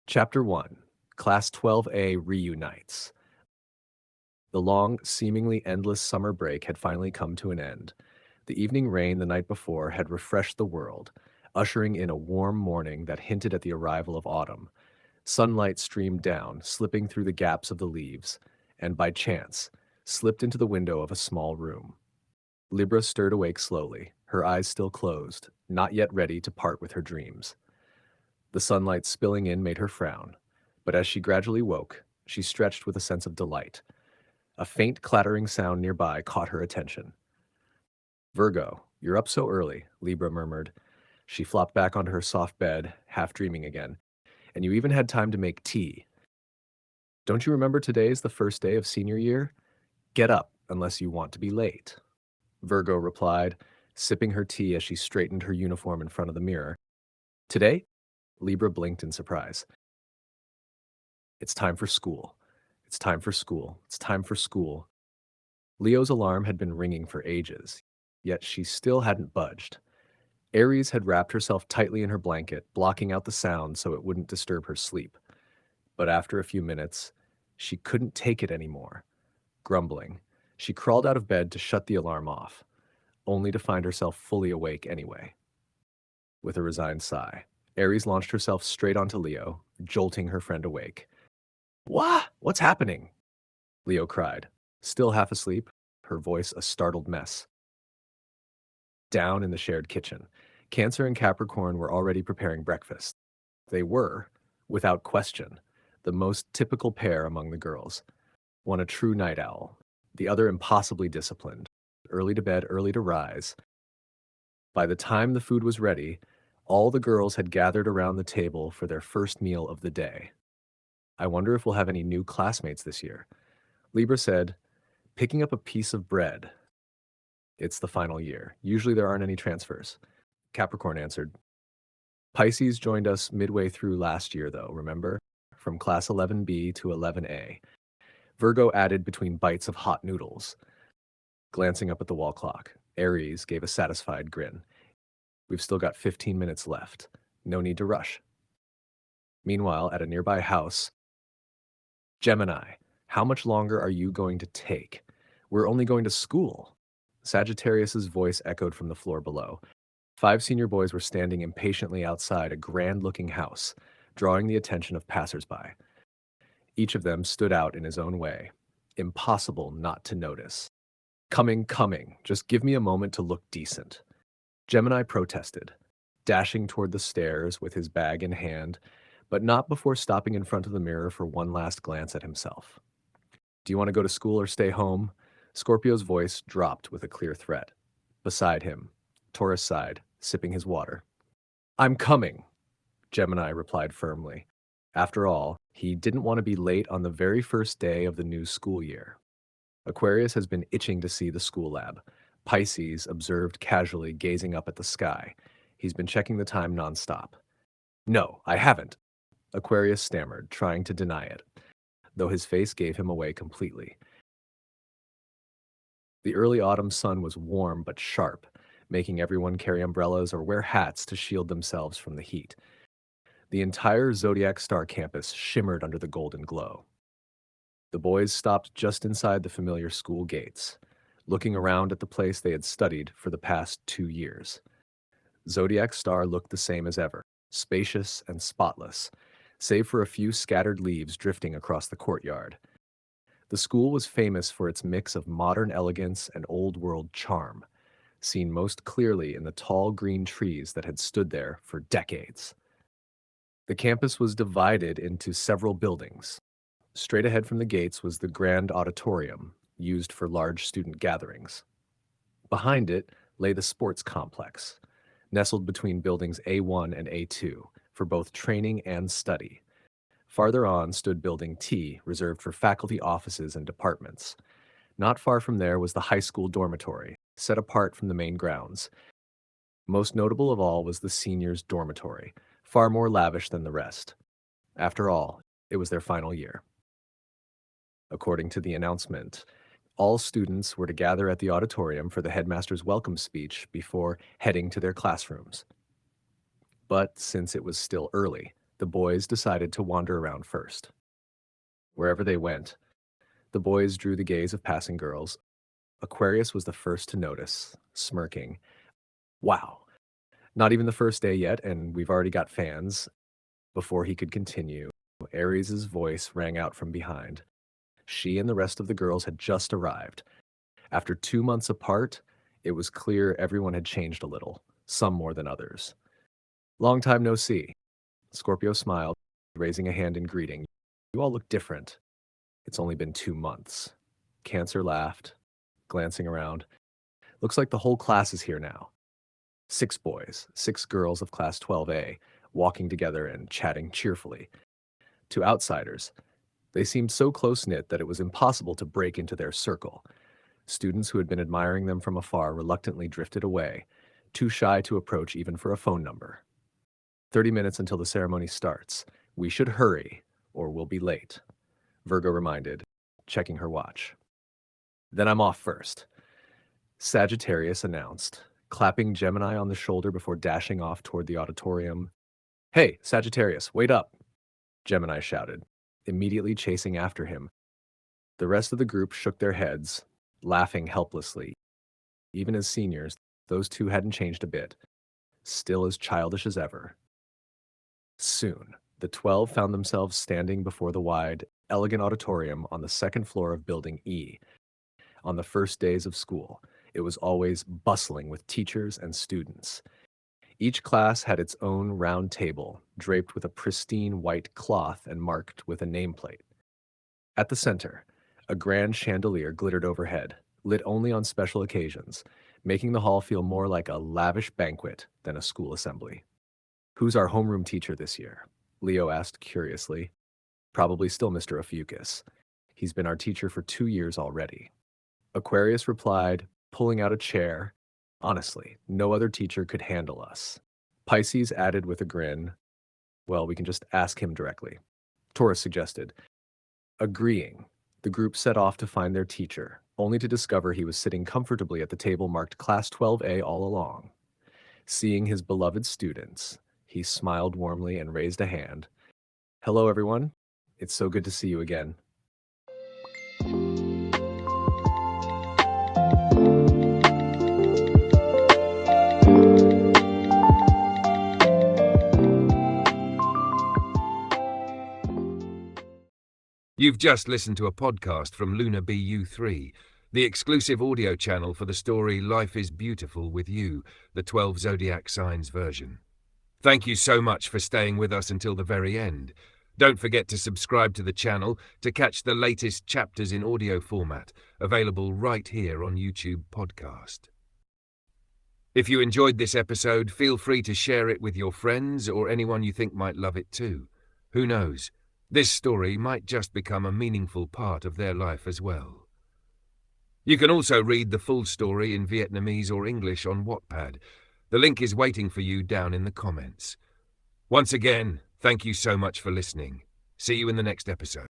Chapter 1. Class 12A Reunites. The long, seemingly endless summer break had finally come to an end. The evening rain the night before had refreshed the world, ushering in a warm morning that hinted at the arrival of autumn. Sunlight streamed down, slipping through the gaps of the leaves, and by chance, slipped into the window of a small room. Libra stirred awake slowly, her eyes still closed, not yet ready to part with her dreams. The sunlight spilling in made her frown, but as she gradually woke, she stretched with a sense of delight. A faint clattering sound nearby caught her attention. Virgo, you're up so early, Libra murmured. She flopped back onto her soft bed, half dreaming again. And you even had time to make tea. Don't you remember today's the first day of senior year? Get up, unless you want to be late. Virgo replied, sipping her tea as she straightened her uniform in front of the mirror. Today? Libra blinked in surprise. It's time for school. It's time for school. It's time for school. Leo's alarm had been ringing for ages, yet she still hadn't budged. Aries had wrapped herself tightly in her blanket, blocking out the sound so it wouldn't disturb her sleep. But after a few minutes, she couldn't take it anymore. Grumbling, she crawled out of bed to shut the alarm off, only to find herself fully awake anyway. With a resigned sigh, Aries launched herself straight onto Leo, jolting her friend awake. What? What's happening? Leo cried, still half asleep, her voice a startled mess. Down in the shared kitchen, Cancer and Capricorn were already preparing breakfast. They were, without question, the most typical pair among the girls. One a true night owl, the other impossibly disciplined, early to bed, early to rise. By the time the food was ready, all the girls had gathered around the table for their first meal of the day. I wonder if we'll have any new classmates this year. Libra said, picking up a piece of bread. It's the final year. Usually there aren't any transfers. Capricorn answered, Pisces joined us midway through last year, though, remember? From class 11B to 11A. Virgo added between bites of hot noodles. Glancing up at the wall clock, Aries gave a satisfied grin. We've still got 15 minutes left. No need to rush. Meanwhile, at a nearby house, Gemini, how much longer are you going to take? We're only going to school. Sagittarius's voice echoed from the floor below. 5 senior boys were standing impatiently outside a grand-looking house, drawing the attention of passersby. Each of them stood out in his own way. Impossible not to notice. Coming, coming. Just give me a moment to look decent. Gemini protested, dashing toward the stairs with his bag in hand, but not before stopping in front of the mirror for one last glance at himself. Do you want to go to school or stay home? Scorpio's voice dropped with a clear threat. Beside him, Taurus sighed, sipping his water. I'm coming, Gemini replied firmly. After all, he didn't want to be late on the very first day of the new school year. Aquarius has been itching to see the school lab. Pisces observed casually, gazing up at the sky. He's been checking the time nonstop. No, I haven't, Aquarius stammered, trying to deny it, though his face gave him away completely. The early autumn sun was warm but sharp, making everyone carry umbrellas or wear hats to shield themselves from the heat. The entire Zodiac Star campus shimmered under the golden glow. The boys stopped just inside the familiar school gates, looking around at the place they had studied for the past 2 years. Zodiac Star looked the same as ever, spacious and spotless, save for a few scattered leaves drifting across the courtyard. The school was famous for its mix of modern elegance and old-world charm, seen most clearly in the tall green trees that had stood there for decades. The campus was divided into several buildings. Straight ahead from the gates was the grand auditorium, used for large student gatherings. Behind it lay the sports complex, nestled between buildings A1 and A2 for both training and study. Farther on stood Building T, reserved for faculty offices and departments. Not far from there was the high school dormitory, set apart from the main grounds. Most notable of all was the seniors' dormitory, far more lavish than the rest. After all, it was their final year. According to the announcement, all students were to gather at the auditorium for the headmaster's welcome speech before heading to their classrooms. But since it was still early, The boys decided to wander around first. Wherever they went, the boys drew the gaze of passing girls. Aquarius was the first to notice, smirking. Wow, not even the first day yet, and we've already got fans. Before he could continue, Aries' voice rang out from behind. She and the rest of the girls had just arrived. After 2 months apart, it was clear everyone had changed a little, some more than others. Long time no see. Scorpio smiled, raising a hand in greeting. You all look different. It's only been 2 months. Cancer laughed, glancing around. Looks like the whole class is here now. 6 boys, 6 girls of class 12A, walking together and chatting cheerfully. To outsiders, they seemed so close-knit that it was impossible to break into their circle. Students who had been admiring them from afar reluctantly drifted away, too shy to approach even for a phone number. 30 minutes until the ceremony starts. We should hurry, or we'll be late, Virgo reminded, checking her watch. Then I'm off first, Sagittarius announced, clapping Gemini on the shoulder before dashing off toward the auditorium. Hey, Sagittarius, wait up, Gemini shouted, immediately chasing after him. The rest of the group shook their heads, laughing helplessly. Even as seniors, those two hadn't changed a bit, still as childish as ever. Soon, the 12 found themselves standing before the wide, elegant auditorium on the second floor of Building E. On the first days of school, it was always bustling with teachers and students. Each class had its own round table, draped with a pristine white cloth and marked with a nameplate. At the center, a grand chandelier glittered overhead, lit only on special occasions, making the hall feel more like a lavish banquet than a school assembly. Who's our homeroom teacher this year? Leo asked curiously. Probably still Mr. Ophiuchus. He's been our teacher for 2 years already. Aquarius replied, pulling out a chair. Honestly, no other teacher could handle us. Pisces added with a grin, well, we can just ask him directly. Taurus suggested. Agreeing, the group set off to find their teacher, only to discover he was sitting comfortably at the table marked Class 12A all along. Seeing his beloved students, he smiled warmly and raised a hand. Hello, everyone. It's so good to see you again. You've just listened to a podcast from Luna BU3, the exclusive audio channel for the story Life is Beautiful with You, the 12 Zodiac Signs version. Thank you so much for staying with us until the very end. Don't forget to subscribe to the channel to catch the latest chapters in audio format, available right here on YouTube Podcast. If you enjoyed this episode, feel free to share it with your friends or anyone you think might love it too. Who knows? This story might just become a meaningful part of their life as well. You can also read the full story in Vietnamese or English on Wattpad. The link is waiting for you down in the comments. Once again, thank you so much for listening. See you in the next episode.